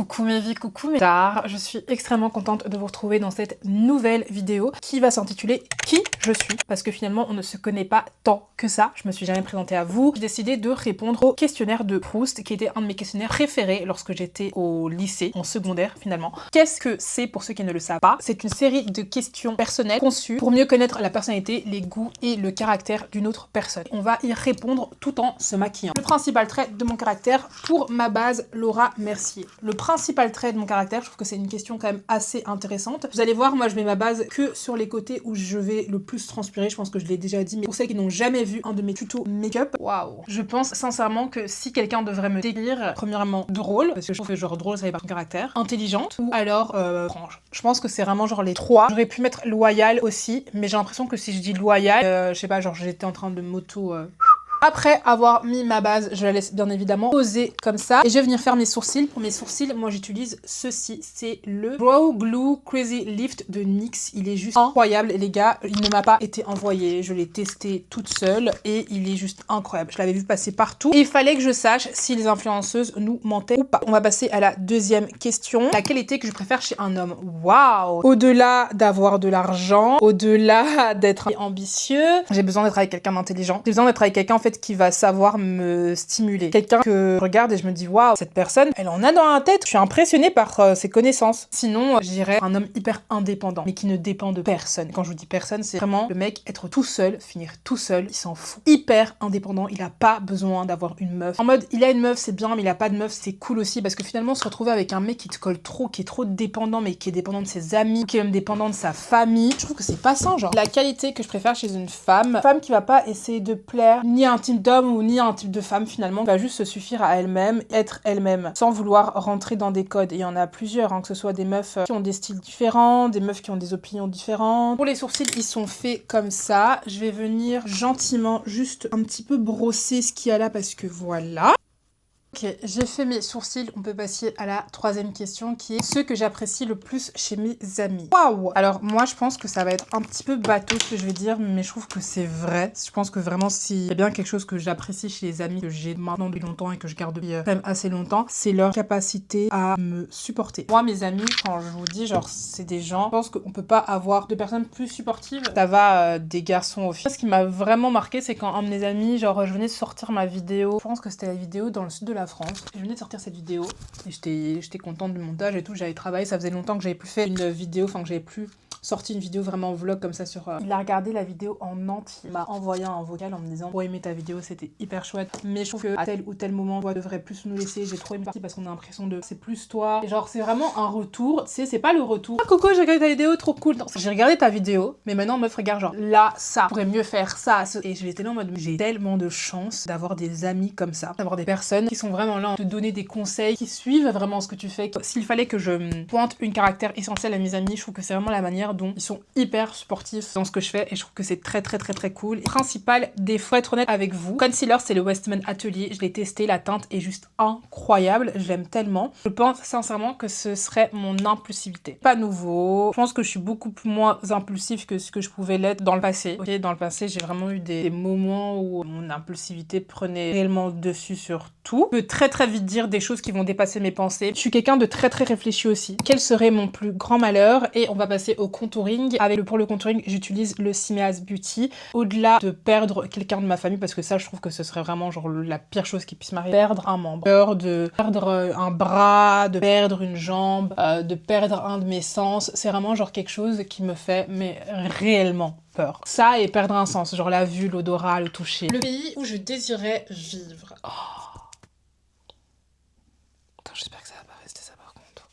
Coucou mes vies, coucou mes stars, je suis extrêmement contente de vous retrouver dans cette nouvelle vidéo qui va s'intituler Qui je suis, parce que finalement on ne se connaît pas tant que ça, je me suis jamais présentée à vous. J'ai décidé de répondre au questionnaire de Proust qui était un de mes questionnaires préférés lorsque j'étais au lycée, en secondaire finalement. Qu'est-ce que c'est pour ceux qui ne le savent pas? C'est une série de questions personnelles conçues pour mieux connaître la personnalité, les goûts et le caractère d'une autre personne. On va y répondre tout en se maquillant. Le principal trait de mon caractère pour ma base Laura Mercier. Le principal trait de mon caractère, je trouve que c'est une question quand même assez intéressante. Vous allez voir, moi je mets ma base que sur les côtés où je vais le plus transpirer, je pense que je l'ai déjà dit, mais pour celles qui n'ont jamais vu un de mes tutos make-up, waouh! Je pense sincèrement que si quelqu'un devrait me décrire, premièrement drôle, parce que je trouve que genre drôle ça fait pas mon caractère, intelligente, ou alors franche. Je pense que c'est vraiment genre les trois. J'aurais pu mettre loyale aussi, mais j'ai l'impression que si je dis loyale, je sais pas, genre j'étais en train de m'auto... Après avoir mis ma base, je la laisse bien évidemment poser comme ça. Et je vais venir faire mes sourcils. Pour mes sourcils, moi j'utilise ceci. C'est le Brow Glue Crazy Lift de NYX. Il est juste incroyable les gars. Il ne m'a pas été envoyé. Je l'ai testé toute seule et il est juste incroyable. Je l'avais vu passer partout. Et il fallait que je sache si les influenceuses nous mentaient ou pas. On va passer à la deuxième question. La qualité que je préfère chez un homme. Waouh! Au-delà d'avoir de l'argent, au-delà d'être ambitieux, j'ai besoin d'être avec quelqu'un d'intelligent. J'ai besoin d'être avec quelqu'un en fait qui va savoir me stimuler. Quelqu'un que je regarde et je me dis waouh, cette personne, elle en a dans la tête. Je suis impressionnée par ses connaissances. Sinon, je dirais un homme hyper indépendant, mais qui ne dépend de personne. Quand je vous dis personne, c'est vraiment le mec être tout seul, finir tout seul, il s'en fout. Hyper indépendant, il a pas besoin d'avoir une meuf. En mode, il a une meuf, c'est bien, mais il a pas de meuf, c'est cool aussi, parce que finalement, se retrouver avec un mec qui te colle trop, qui est trop dépendant, mais qui est dépendant de ses amis, qui est même dépendant de sa famille, je trouve que c'est pas sain, genre. La qualité que je préfère chez une femme qui va pas essayer de plaire ni à un type d'homme ou ni à un type de femme finalement, va juste se suffire à elle-même, être elle-même, sans vouloir rentrer dans des codes. Et il y en a plusieurs, hein, que ce soit des meufs qui ont des styles différents, des meufs qui ont des opinions différentes. Pour les sourcils, ils sont faits comme ça. Je vais venir gentiment juste un petit peu brosser ce qu'il y a là parce que voilà. Ok, j'ai fait mes sourcils, on peut passer à la troisième question qui est ce que j'apprécie le plus chez mes amis. Waouh! Alors moi je pense que ça va être un petit peu bateau ce que je vais dire, mais je trouve que c'est vrai. Je pense que vraiment s'il y a bien quelque chose que j'apprécie chez les amis que j'ai maintenant depuis longtemps et que je garde depuis quand même assez longtemps, c'est leur capacité à me supporter. Moi mes amis, quand je vous dis genre c'est des gens, je pense qu'on peut pas avoir de personnes plus supportives. Ça va des garçons aux filles. Ce qui m'a vraiment marqué c'est quand un de mes amis, genre je venais de sortir ma vidéo, je pense que c'était la vidéo dans le sud de la France. Je venais de sortir cette vidéo et j'étais contente du montage et tout, j'avais travaillé, ça faisait longtemps que j'avais plus fait une vidéo, enfin que j'avais plus sorti une vidéo vraiment vlog comme ça sur... Il a regardé la vidéo en entier, il m'a envoyé un vocal en me disant trop aimé ta vidéo, c'était hyper chouette, mais je trouve que à tel ou tel moment toi devrais plus nous laisser, j'ai trop aimé partie parce qu'on a l'impression de c'est plus toi, et genre c'est vraiment un retour, tu sais, c'est pas le retour ah Coco j'ai regardé ta vidéo, trop cool, non, j'ai regardé ta vidéo, mais maintenant meuf regarde genre là ça, pourrait mieux faire ça, et je l'étais là en mode j'ai tellement de chance d'avoir des amis comme ça, d'avoir des personnes qui sont vraiment là, te donner des conseils, qui suivent vraiment ce que tu fais. S'il fallait que je pointe une caractère essentielle à mes amis, je trouve que c'est vraiment la manière dont ils sont hyper sportifs dans ce que je fais et je trouve que c'est très cool. Principal défaut, être honnête avec vous, concealer c'est le Westman Atelier, je l'ai testé, la teinte est juste incroyable, je l'aime tellement. Je pense sincèrement que ce serait mon impulsivité. Pas nouveau, je pense que je suis beaucoup moins impulsive que ce que je pouvais l'être dans le passé. Ok, dans le passé j'ai vraiment eu des moments où mon impulsivité prenait réellement le dessus sur tout. Je peux très vite dire des choses qui vont dépasser mes pensées. Je suis quelqu'un de très réfléchi aussi. Quel serait mon plus grand malheur? Et on va passer au contouring. Pour le contouring, j'utilise le Simeas Beauty. Au-delà de perdre quelqu'un de ma famille, parce que ça, je trouve que ce serait vraiment genre la pire chose qui puisse m'arriver. Perdre un membre, peur de perdre un bras, de perdre une jambe, de perdre un de mes sens. C'est vraiment genre quelque chose qui me fait mais réellement peur. Ça et perdre un sens, genre la vue, l'odorat, le toucher. Le pays où je désirais vivre. Oh. J'espère que ça va pas rester ça par contre.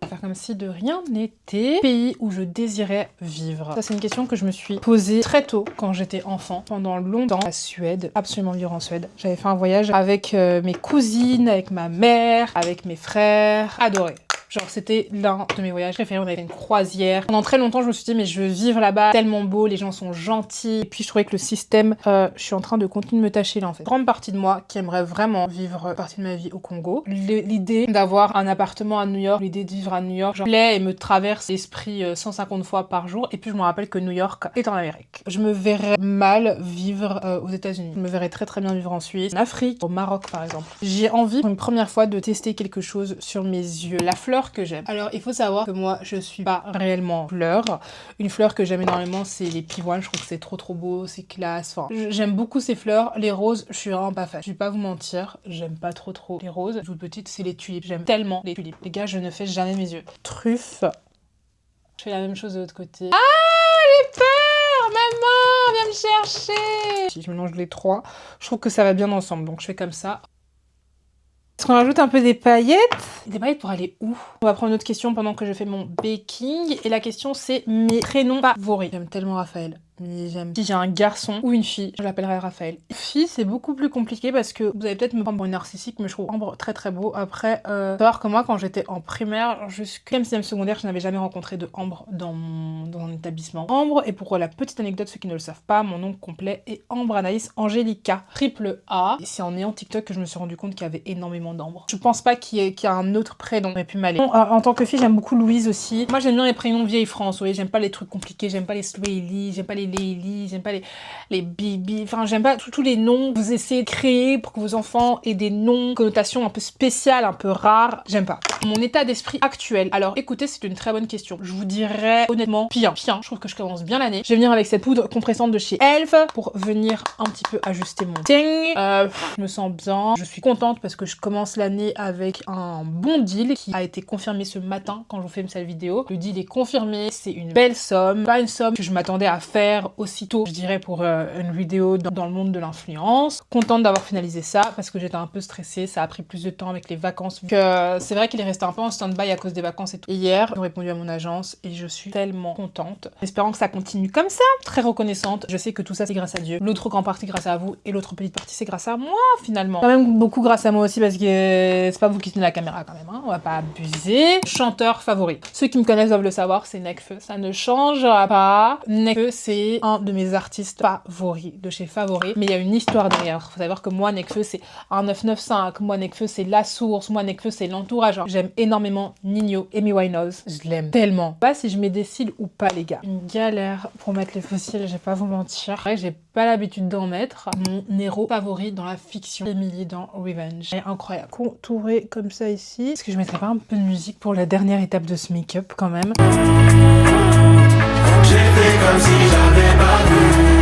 On va faire comme si de rien n'était. Pays où je désirais vivre. Ça c'est une question que je me suis posée très tôt quand j'étais enfant. Pendant longtemps, la Suède, absolument vivre en Suède. J'avais fait un voyage avec mes cousines, avec ma mère, avec mes frères. Adoré. Genre c'était l'un de mes voyages préférés, on avait fait une croisière. Pendant très longtemps je me suis dit mais je veux vivre là-bas, tellement beau, les gens sont gentils. Et puis je trouvais que le système, je suis en train de continuer de me tâcher là en fait. Grande partie de moi qui aimerait vraiment vivre une partie de ma vie au Congo. L'idée d'avoir un appartement à New York, l'idée de vivre à New York, genre, plaît et me traverse l'esprit 150 fois par jour. Et puis je me rappelle que New York est en Amérique. Je me verrais mal vivre aux États-Unis. Je me verrais très très bien vivre en Suisse, en Afrique, au Maroc par exemple. J'ai envie pour une première fois de tester quelque chose sur mes yeux, la fleur que j'aime. Alors il faut savoir que moi je suis pas réellement fleur. Une fleur que j'aime énormément c'est les pivoines, je trouve que c'est trop beau, c'est classe. Enfin, j'aime beaucoup ces fleurs. Les roses, je suis vraiment pas fan. Je vais pas vous mentir, j'aime pas trop les roses. Toute petite, c'est les tulipes. J'aime tellement les tulipes. Les gars, je ne fais jamais mes yeux. Truffe. Je fais la même chose de l'autre côté. Ah, j'ai peur! Maman, viens me chercher! Si je mélange les trois, je trouve que ça va bien ensemble. Donc je fais comme ça. Est-ce qu'on rajoute un peu des paillettes? Des paillettes pour aller où? On va prendre une autre question pendant que je fais mon baking. Et la question c'est mes prénoms favoris. J'aime tellement Raphaël. Mais j'aime. Si j'ai un garçon ou une fille, je l'appellerai Raphaël. Fille, c'est beaucoup plus compliqué parce que vous allez peut-être me prendre pour une narcissique, mais je trouve Ambre très beau. Après, savoir que moi, quand j'étais en primaire jusqu'à 6e secondaire, je n'avais jamais rencontré de Ambre dans un établissement. Ambre, et pour la petite anecdote, ceux qui ne le savent pas, mon nom complet est Ambre Anaïs Angelica, triple A. Et c'est en ayant TikTok que je me suis rendu compte qu'il y avait énormément d'Ambre. Je pense pas qu'il y ait un autre prénom qui aurait pu m'aller. En tant que fille, j'aime beaucoup Louise aussi. Moi, j'aime bien les prénoms vieille France, vous voyez, j'aime pas les trucs compliqués, j'aime pas les Swahili, j'aime pas les Leili, j'aime pas les Bibi, enfin j'aime pas tous les noms que vous essayez de créer pour que vos enfants aient des noms, connotations un peu spéciales, un peu rares, j'aime pas. Mon état d'esprit actuel, alors écoutez, c'est une très bonne question. Je vous dirais honnêtement, bien, je trouve que je commence bien l'année. Je vais venir avec cette poudre compressante de chez Elf pour venir un petit peu ajuster mon teint. Je me sens bien, je suis contente parce que je commence l'année avec un bon deal qui a été confirmé ce matin quand je vous fais cette vidéo. Le deal est confirmé, c'est une belle somme, pas une somme que je m'attendais à faire aussitôt, je dirais, pour une vidéo dans le monde de l'influence. Contente d'avoir finalisé ça parce que j'étais un peu stressée, ça a pris plus de temps avec les vacances. C'est vrai qu'il est resté un peu en stand-by à cause des vacances et tout. Et hier, j'ai répondu à mon agence et je suis tellement contente. Espérant que ça continue comme ça, très reconnaissante. Je sais que tout ça c'est grâce à Dieu, l'autre grande partie grâce à vous et l'autre petite partie c'est grâce à moi finalement. Quand même beaucoup grâce à moi aussi parce que c'est pas vous qui tenez la caméra quand même, hein. On va pas abuser. Chanteur favori. Ceux qui me connaissent doivent le savoir, c'est Nekfeu. Ça ne changera pas. Nekfeu c'est un de mes artistes favoris, de chez Favoris. Mais il y a une histoire derrière. Faut savoir que moi, Nekfeu, c'est un 995. Moi, Nekfeu, c'est La Source. Moi, Nekfeu, c'est l'entourage. J'aime énormément Ninho, Amy Winehouse. Je l'aime tellement. Pas si je mets des cils ou pas, les gars. Une galère pour mettre les fossiles, je vais pas vous mentir. Après, j'ai pas l'habitude d'en mettre. Mon héros favori dans la fiction, Emily dans Revenge. C'est incroyable. Contouré comme ça ici. Est-ce que je mettrais pas un peu de musique pour la dernière étape de ce make-up quand même? J'ai fait comme si j'avais pas vu.